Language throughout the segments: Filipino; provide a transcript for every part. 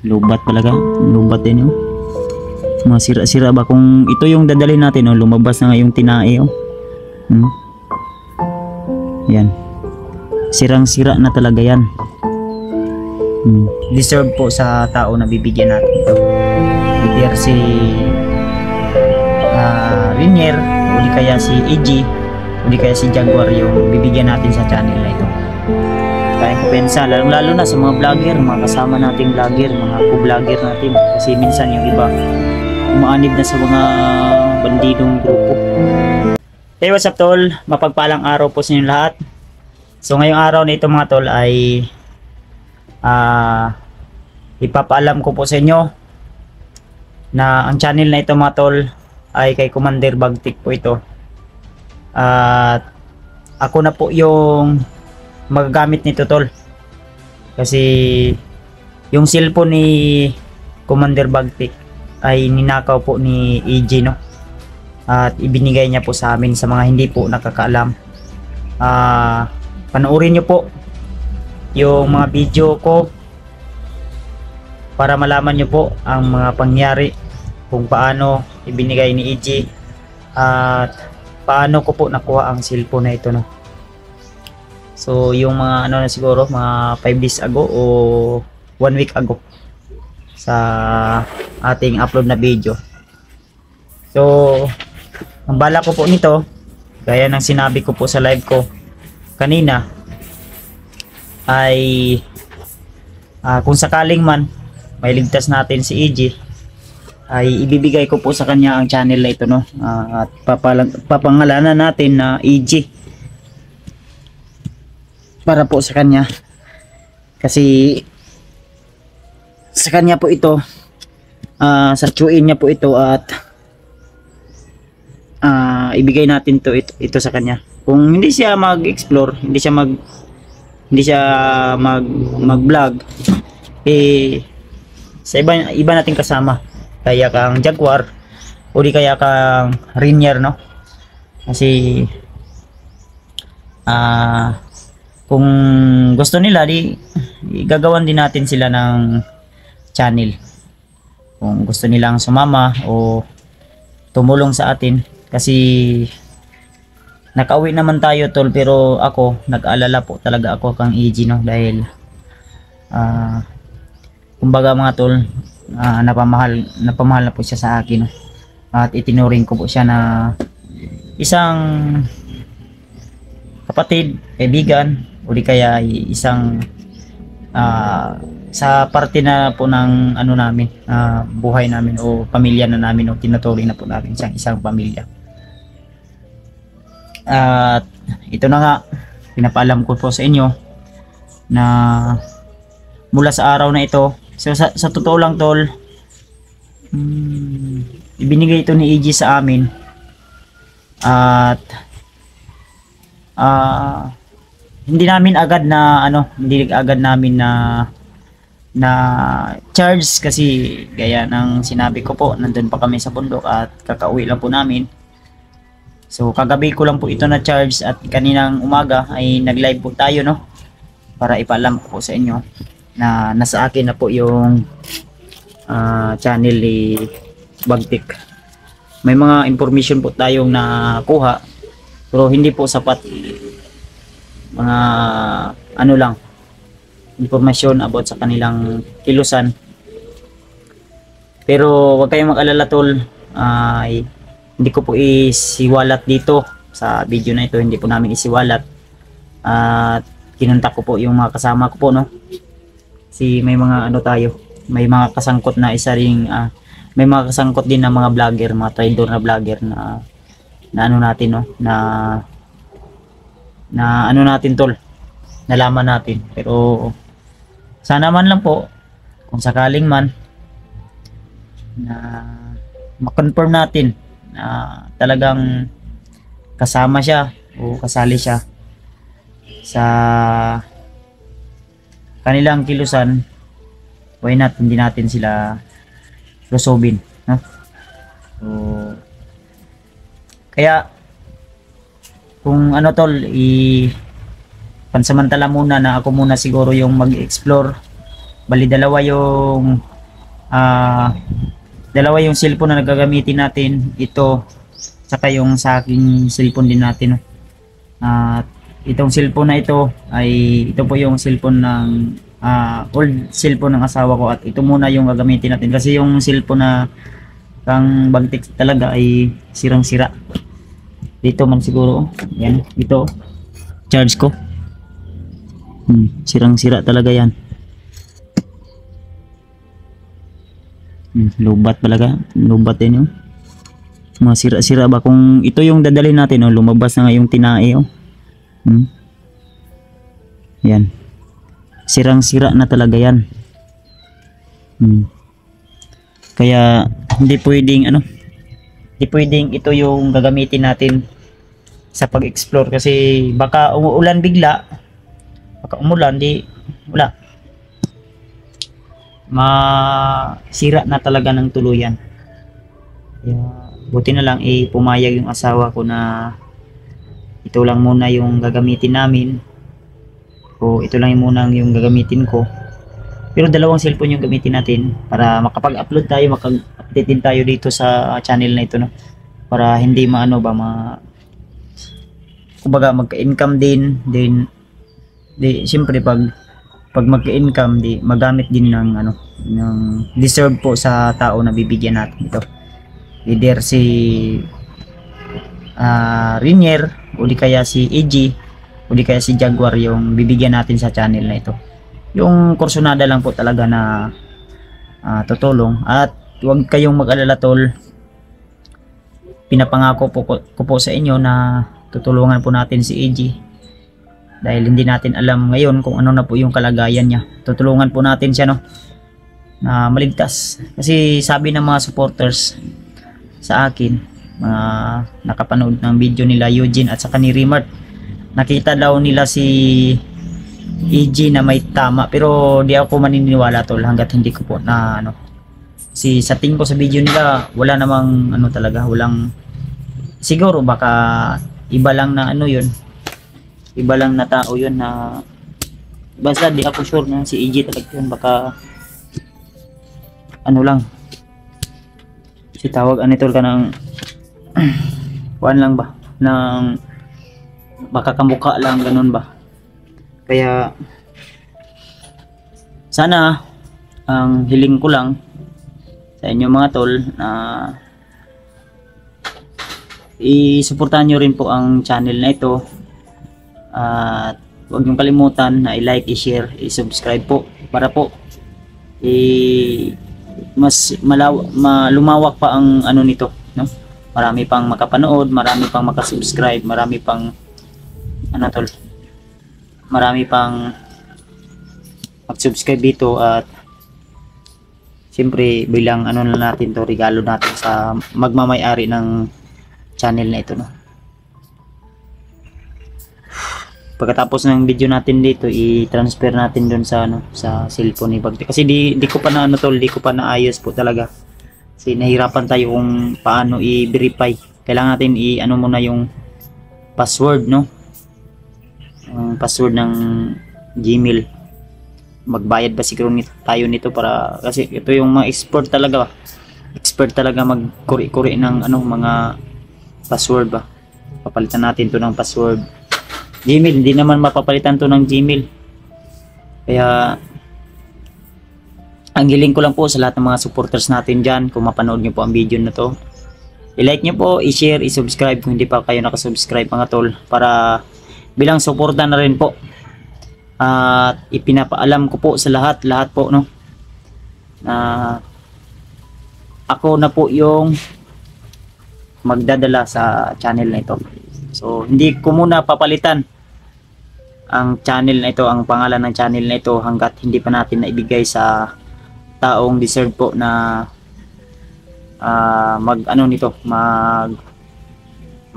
Lubat talaga. Lubat din oh. Mga sira-sira ba kung ito yung dadalhin natin oh, lumabas na nga yung tinae oh. Yan. Sirang-sira na talaga yan. Deserve po sa tao na bibigyan natin ito. Either si Rinier o di kaya si EG o di kaya si Jaguar yung bibigyan natin sa channel na ito. Kaya ko pensa, lalo na sa mga vlogger, mga kasama nating vlogger, mga co-vlogger natin. Kasi minsan yung iba umaanib na sa mga bandidong grupo. Hey, what's up tol? Mapagpalang araw po sa inyo lahat. So ngayong araw na ito mga tol ay ipapaalam ko po sa inyo na ang channel na ito mga tol ay kay Commander Bagtik po ito. At ako na po yung magagamit nito tol. Kasi yung cellphone ni Commander Bagtik ay ninakaw po ni EG no. At ibinigay niya po sa amin sa mga hindi po nakakaalam. Panoorin niyo po yung mga video ko para malaman niyo po ang mga pangyari kung paano ibinigay ni EG at paano ko po nakuha ang cellphone na ito no. So yung mga ano na siguro mga 5 days ago o 1 week ago sa ating upload na video. So ang bala ko po nito gaya ng sinabi ko po sa live ko kanina ay kung sakaling man may ligtas natin si EG ay ibibigay ko po sa kanya ang channel na ito no. At papangalanan natin na EG para po sa kanya kasi sa kanya po ito, sa tsuin niya po ito at ibigay natin ito sa kanya. Kung hindi siya mag-explore, hindi siya mag-vlog sa iba nating kasama kaya kang Jaguar o di kaya kang Rinier no. Kasi kung gusto nila gagawan din natin sila ng channel kung gusto nilang sumama o tumulong sa atin kasi nakauwi naman tayo tol pero ako nag-alala po talaga ako kang EG no dahil kumbaga mga tol napamahal na po siya sa akin no? At itinuring ko po siya na isang kapatid, kaibigan o di kaya isang sa parte na po ng ano namin buhay namin o pamilya na namin o tinuturing na po namin siyang isang pamilya. At ito na nga pinapaalam ko po sa inyo na mula sa araw na ito sa totoo lang tol ibinigay ito ni EG sa amin at hindi namin agad na hindi agad namin na charge kasi gaya ng sinabi ko po nandun pa kami sa bundok at kakauwi lang po namin. So kagabi ko lang po ito na charge at kaninang umaga ay nag live po tayo no para ipaalam ko po sa inyo na nasa akin na po yung channel ni Bagtik. May mga information po tayong nakuha pero hindi po sapat, mga ano lang information about sa kanilang kilusan. Pero wag kayong mag-alala tol, hindi ko po isiwalat dito sa video na ito, hindi po namin isiwalat at kinontak ko po yung mga kasama ko po no. Si may mga tayo, may mga kasangkot na isa ring may mga kasangkot din na mga vlogger, mga trader na vlogger na natin no, na natin tol, nalaman natin. Pero sana man lang po kung sakaling man na ma-confirm natin na talagang kasama siya o kasali siya sa kanilang kilusan, why not hindi natin sila lusobin no? So kaya kung tol pansamantala muna na ako muna siguro yung mag-explore Bali dalawa yung cellphone na nagagamitin natin, ito saka yung sa aking cellphone din natin, no? At itong cellphone na ito ay ito po yung cellphone ng old cellphone ng asawa ko, at ito muna yung gagamitin natin kasi yung cellphone na kang bagtik talaga ay sirang-sira. Dito man siguro, yan, ito charge ko. Sirang-sira talaga yan. Lubat talaga, lubat din yun. Mga sira-sira ba, kung ito yung dadalhin natin, oh, lumabas na nga yung tinae, oh. Yan, sirang-sira na talaga yan. Kaya hindi pwedeng ito yung gagamitin natin sa pag-explore, kasi baka umuulan bigla, baka umulan, di wala, masira na talaga ng tuluyan. Kaya buti na lang pumayag yung asawa ko na ito lang muna yung gagamitin namin, o ito lang muna yung gagamitin ko. Pero dalawang cellphone yung gamitin natin para makapag-upload tayo, makapag-update din tayo dito sa channel na ito, no? Para hindi kumbaga magka-income din, siyempre pag magka-income, magamit din ng deserve po sa tao na bibigyan natin ito. Either si Rinier, o di kaya si EG, o di kaya si Jaguar yung bibigyan natin sa channel na ito. Yung kursunada lang po talaga na tutulong. At huwag kayong mag-alala, tol, pinapangako ko po sa inyo na tutulungan po natin si EG, dahil hindi natin alam ngayon kung ano na po yung kalagayan niya. Tutulungan po natin siya, no, na maligtas. Kasi sabi ng mga supporters sa akin, mga nakapanood ng video nila Eugene at saka ni Rimart, nakita daw nila si EG na may tama, pero di ako maniniwala, tol, hanggat hindi ko po na si sa tingin ko sa video nila wala namang talaga, walang, siguro baka iba lang na yun, iba lang na tao yun, na basta di ako sure na si EG talaga yun. Baka lang si tawag tol ka ng kuan lang ba, ng baka kamukha lang, ganun ba. Kaya sana ang hiling ko lang sa inyo mga tol, na i-suportahan nyo rin po ang channel na ito, at huwag niyong kalimutan na i-like, i-share, i-subscribe po, para po mas lumawak pa ang nito, no? Marami pang makapanood, marami pang makasubscribe, marami pang tol, marami pang mag-subscribe dito. At siyempre bilang na natin to, regalo natin sa magmamay-ari ng channel na ito, no? Pagkatapos ng video natin dito, i-transfer natin doon sa sa cellphone ni Bagti, kasi di ko pa na tol, di ko pa naayos po talaga, kasi nahirapan tayo kung paano i-verify. Kailangan natin muna yung password, no? Ang password ng Gmail. Magbayad ba siguro tayo nito, para kasi ito yung mga expert talaga magkuri-kuri ng mga password ba. Papalitan natin to ng password Gmail, hindi naman mapapalitan to ng Gmail. Kaya ang hiling ko lang po sa lahat ng mga supporters natin dyan, kung mapanood nyo po ang video na to, i-like nyo po, i-share, i-subscribe kung hindi pa kayo nakasubscribe mga tol, para bilang suporta na rin po. At ipinapaalam ko po sa lahat po, no, na ako na po yung magdadala sa channel na ito. So hindi ko muna papalitan ang channel na ito, ang pangalan ng channel na ito, hanggat hindi pa natin naibigay sa taong deserve po na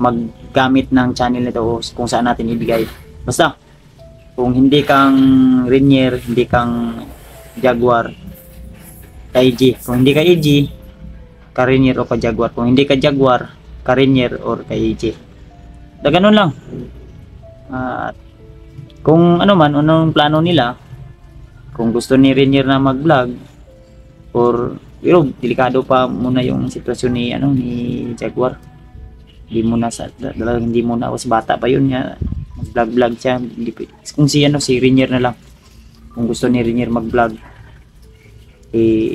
maggamit ng channel nito, kung saan natin ibigay. Basta kung hindi kang Rinier, hindi kang Jaguar, ka EG. Kung hindi ka EG, ka Rinier o ka Jaguar. Kung hindi ka Jaguar, ka Rinier or ka EG. Da ganun lang. Kung anong plano nila, kung gusto ni Rainier na mag-vlog, or pero delikado pa muna yung sitwasyon ni ni Jaguar. Hindi muna was bata pa yun niya. Mag-vlog siya. Kung si Rainier na lang. Kung gusto ni Rainier mag-vlog,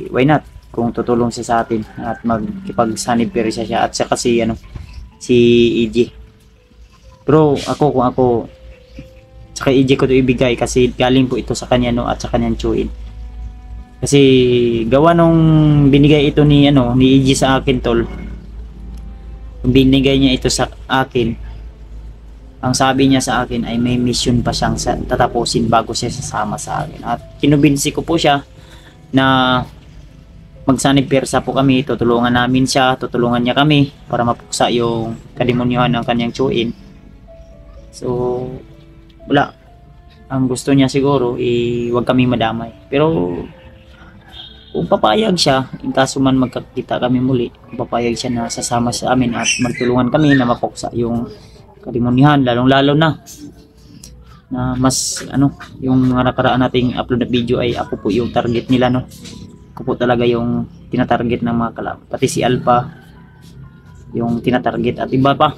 why not? Kung tutulong siya sa atin at magkipag-sanib siya at saka si EJ. Pero kung ako saka EJ ko to ibigay kasi galing po ito sa kanya at sa kanyang Chuin. Kasi gawa nung binigay ito ni EJ sa akin, tol. Binigay niya ito sa akin. Ang sabi niya sa akin ay may mission pa siyang tatapusin bago siya sasama sa akin. At kinubinsi ko po siya na magsanib persa po kami, tutulungan namin siya, tutulungan niya kami para mapuksa yung kademonyohan ng kanyang Chuin. So wala, ang gusto niya siguro wag kami madamay. Pero kung papayag siya, in kaso man magkakita kami muli, kung papayag siya na sasama sa amin at magtulungan kami na mapuksa yung kademonyohan, lalong-lalo na mas yung mga nakaraan nating upload na video ay ako po yung target nila, no. Ako po talaga yung tinatarget ng mga kalab, pati si Alpha yung tinatarget at iba pa.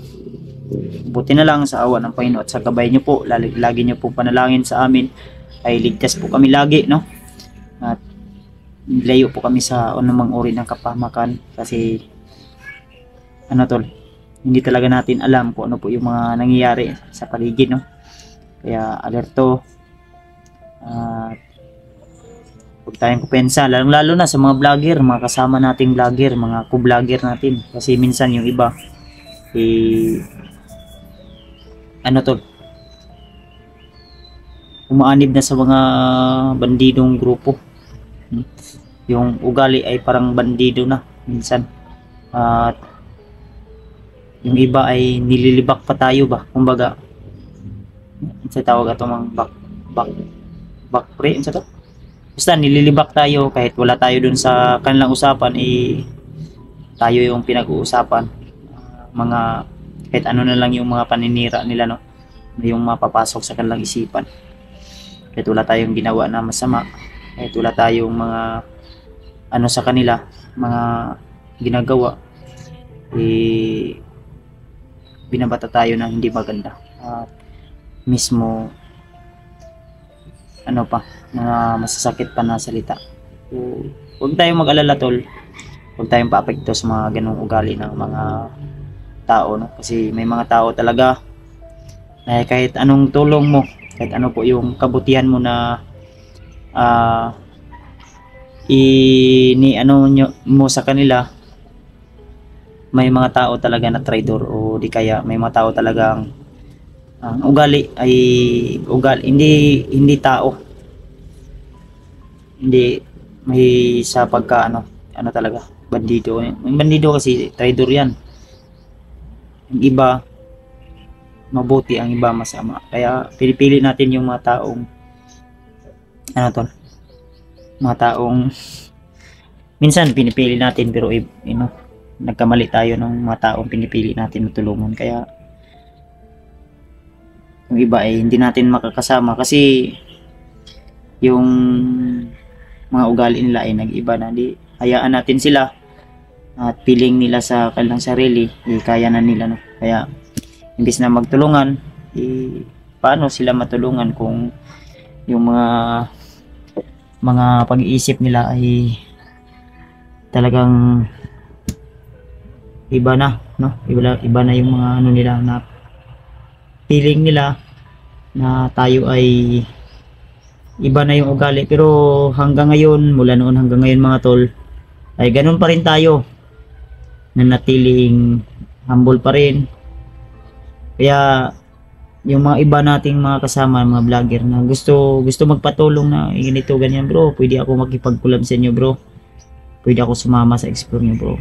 Buti na lang sa awa ng Panginoon at sa gabay nyo po, lagi nyo po panalangin sa amin ay ligtas po kami lagi, no. At layo po kami sa anumang uri ng kapahamakan kasi tol, hindi talaga natin alam kung ano po yung mga nangyayari sa paligid, no. Kaya alerto at huwag tayong kupensa, lalo na sa mga vlogger, mga kasama nating vlogger, mga co-vlogger natin, kasi minsan yung iba tol, umaanib na sa mga bandidong grupo. Yung ugali ay parang bandido na minsan. At yung iba ay nililibak pa tayo ba, kumbaga sa tawag ito mang back pre, to? Basta nililibak tayo kahit wala tayo dun sa kanilang usapan, tayo yung pinag-uusapan. Mga kahit ano na lang yung mga paninira nila, no, yung mapapasok sa kanilang isipan. Kahit wala tayong ginawa na masama, kahit wala tayong mga sa kanila, mga ginagawa, binabata tayo na hindi maganda. At mismo mga masasakit pa na salita. So, huwag tayong mag-alala, tol. Huwag tayong paapekto sa mga ganung ugali ng mga tao, no? Kasi may mga tao talaga kahit anong tulong mo, kahit ano po yung kabutihan mo na mo sa kanila, may mga tao talaga na traitor, o di kaya may mga tao talagang ugali ay hindi tao, hindi may sa pagka talaga bandido. Yung bandido kasi traitor yan, yung iba mabuti, ang iba masama. Kaya pinipili natin yung mga taong mga taong minsan pinipili natin pero nagkamali tayo ng mga taong pinipili natin matulungan. Kaya yung iba ay hindi natin makakasama kasi yung mga ugali nila ay nag-iba na. Di hayaan natin sila at piling nila sa kanilang sarili, kaya na nila, no? Kaya imbis na magtulungan, paano sila matulungan kung yung mga pag-iisip nila ay talagang iba na, no? Iba na yung mga nila, na feeling nila na tayo ay iba na yung ugali. Pero hanggang ngayon, mula noon hanggang ngayon mga tol, ay ganun pa rin tayo, nanatiling humble pa rin. Kaya yung mga iba nating mga kasama, mga vlogger na gusto magpatulong na ganito ganyan, bro, pwede ako makipag-collab sa inyo, bro, pwede ako sumama sa explore nyo, bro.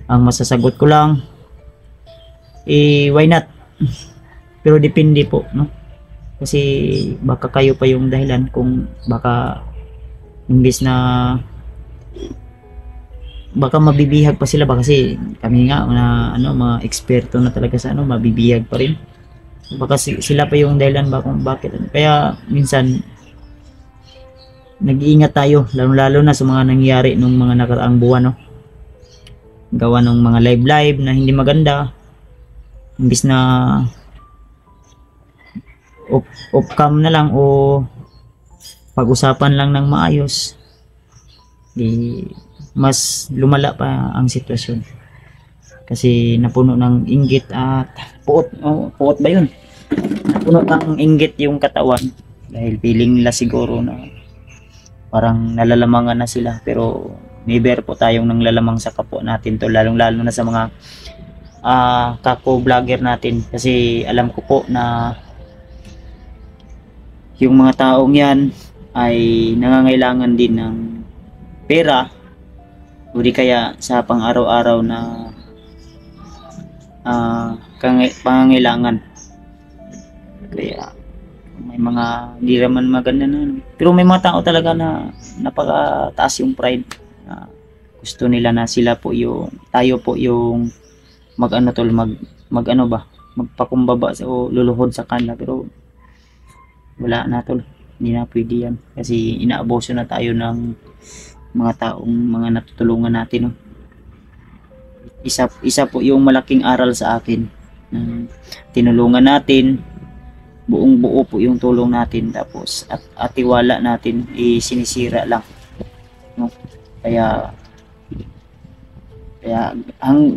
Ang masasagot ko lang, why not? Pero depende po, no? Kasi baka kayo pa yung dahilan, kung baka imbis na baka mabibihag pa sila ba, kasi kami nga na mga eksperto na talaga sa mabibihag pa rin. Baka sila pa yung dahilan ba kung bakit. Kaya minsan nag-iingat tayo, lalo na sa mga nangyari nung mga nakaraang buwan, no? Gawa ng mga live na hindi maganda, imbis na off cam na lang o pag-usapan lang ng maayos, mas lumala pa ang sitwasyon kasi napuno ng inggit at puot ba yun, napuno ng inggit yung katawan dahil feeling nila siguro na parang nalalamangan na sila, pero never po tayong nanglalamang sa kapwa natin to, lalong lalo na sa mga kako vlogger natin, kasi alam ko po na yung mga taong yan ay nangangailangan din ng pera o di kaya sa pang-araw-araw na pangangailangan. Kaya may mga hindi naman maganda na pero may mga tao talaga na napakataas yung pride, gusto nila na sila po yung, tayo po yung magpakumbaba o luluhod sa kanila, pero wala na tol, hindi na pwede yan kasi inaabuso na tayo ng mga taong mga natutulungan natin, no? Isa po yung malaking aral sa akin, tinulungan natin, buong buo po yung tulong natin, tapos at tiwala natin sinisira lang, no? Kaya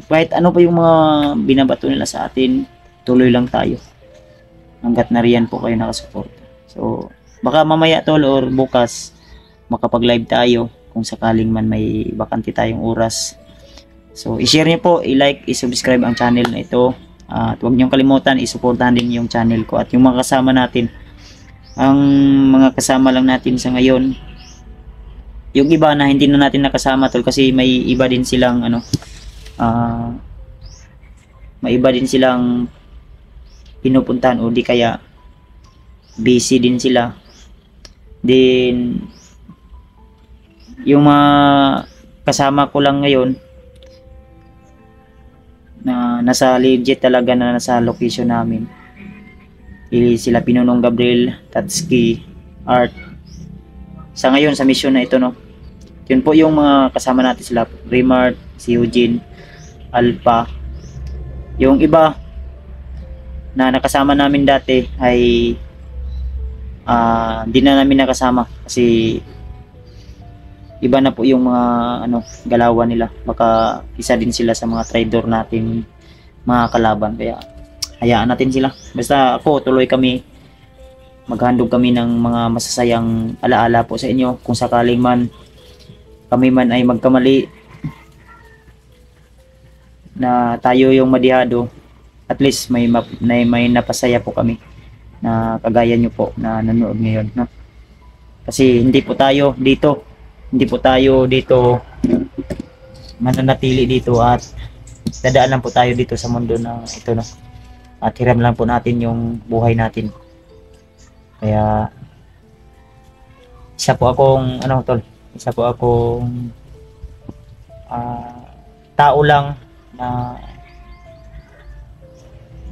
kahit ano pa yung mga binabato nila sa atin, tuloy lang tayo hanggat nariyan po kayo nakasupport. So baka mamaya tol or bukas makapag live tayo kung sakaling man may bakante tayong oras. So i-share niyo po, i-like, i-subscribe ang channel na ito, at huwag niyong kalimutan i-supportahan din yung channel ko at yung mga kasama natin. Ang mga kasama lang natin sa ngayon, yung iba na hindi na natin nakasama tol kasi may iba din silang may iba din silang pinupuntahan o di kaya busy din sila. Then yung mga kasama ko lang ngayon na nasa legit talaga, na nasa location namin, sila Pinunong Gabriel, Tatsuki, Art, sa ngayon sa mission na ito, no? Yun po yung mga kasama natin, sila Remart, si Eugene, Alpha. Yung iba na nakasama namin dati ay hindi na namin nakasama kasi iba na po yung mga galawan nila, baka isa din sila sa mga trader natin mga kalaban, kaya hayaan natin sila. Basta ako, tuloy kami, maghandog kami ng mga masasayang alaala po sa inyo kung sakaling man kami man ay magkamali na tayo yung madihado, at least may napasaya po kami na kagaya nyo po na nanood ngayon, no? Kasi hindi po tayo dito mananatili dito at dadaan lang po tayo dito sa mundo na ito, no? At hiram lang po natin yung buhay natin. Kaya isa po akong tao lang na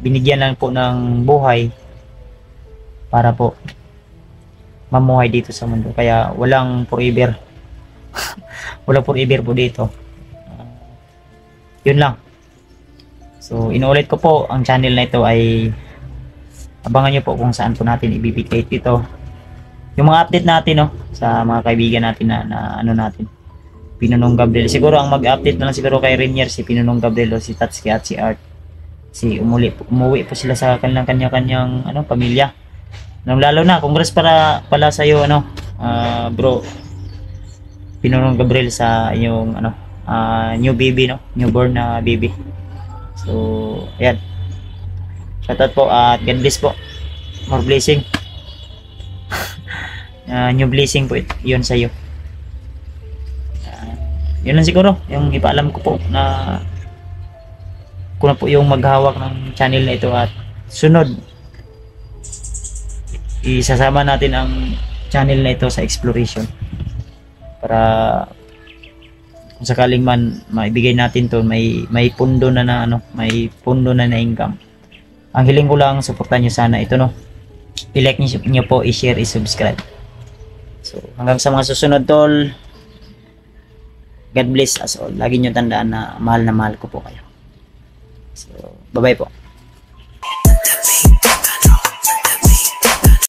binigyan lang po ng buhay para po mamuhay dito sa mundo. Kaya walang forever. Walang forever po dito. Yun lang. So inuulit ko po, ang channel na ito ay abangan nyo po kung saan po natin ibibigay dito yung mga update natin, no, sa mga kaibigan natin na natin. Pinunong Gabriel, siguro ang mag-update na lang siguro kay Rainier, si Pinunong Gabriel o si Tatsuki at si Art. Si umuwi po sila sa kanya-kanyang pamilya. Lalo na congrats pala sa iyo bro Pinunong Gabriel sa yung new baby, no, newborn na baby. So ayan, shoutout po at God bless po, more blessing. New blessing po yun sa iyo. Yun lang siguro yung ipaalam ko po, na ko na po yung maghawak ng channel na ito, at sunod isasama natin ang channel na ito sa exploration para kung sakaling man maibigay natin to, may pundo na may pundo na income. Ang hiling ko lang, suportahan nyo sana ito, no, i-like nyo po, i-share, i-subscribe. So, hanggang sa mga susunod, tol. God bless us all. Lagi nyo tandaan na mahal ko po kayo. So, bye-bye po.